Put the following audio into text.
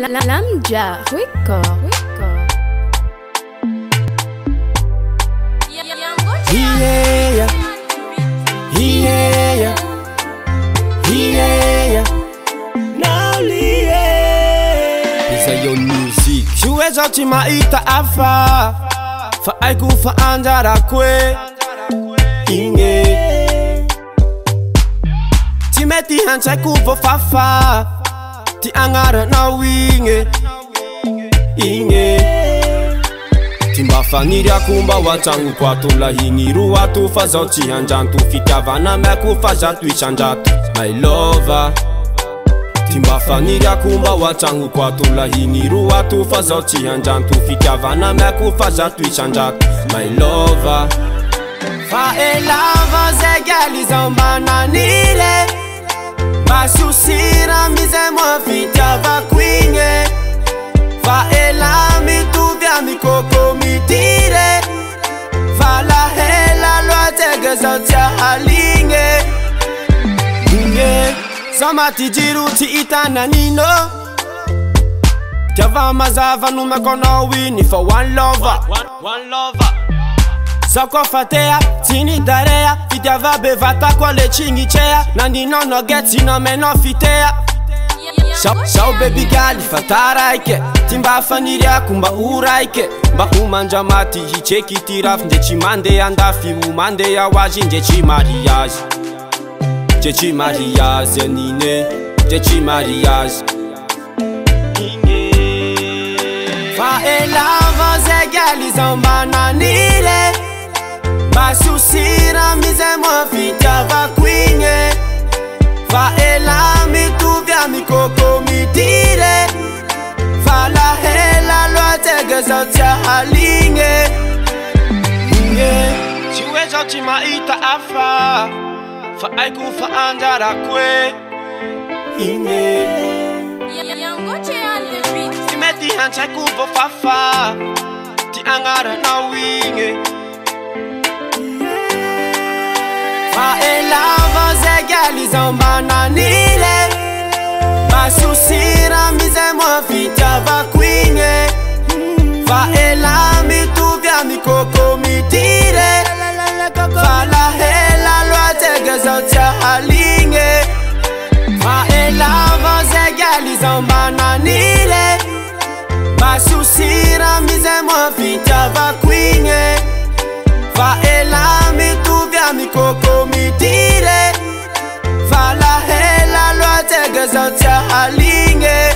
Lamja Rico. Your music. Siweza timaita afa fa aikufa anjara kwe inge timeti hancha kufa fafa ti angara na winge inge timbafaniria kumba wachangu kwa tula hingiru watu fazoti hanjantu fikavana mekufa jatu ichanjatu my lover timbafaniria kumba wachangu kwa tula hingiru watu fazoti hanjantu fikavana mekufa jatu ichanjatu my lover fa elava zegali zombana nile basusira mize mwafitava kwinge fa elami tuvya mikoko mitire fa la hela lwategezotya halinge nge Samati jiruti itana nino Java mazava numekono wini for one lover Zako fatea, tini darea Fidjava bevata kwa le chingichea Nandi no geti no meno fitea Shao baby gali fataraike Timba faniria kumba uraike Mba umanja mati hicheki tiraf Njechi mande ya ndafi umande ya waji Njechi mariage Jechi mariage nine Jechi mariage Fa elava zegali zombana nile Basusira mize mwafitava kwinge Fa elami tuvya mikoko mitire Fa la hela lwategezotya halinge Chiwezo timaita afa fa aikufa anjara kwe inge timeti hancha kufa fafa ti angara na winge fa elava zegali zombana nile basusira mize mwafitava kwinge fa elami tuvya mikoko mitire fa la hela lwategezotya halinge fa elava zegali zombana nile basusira mize mwafitava kwinge fa elami tuvya mikoko mitire fa la hela lwategezotya halinge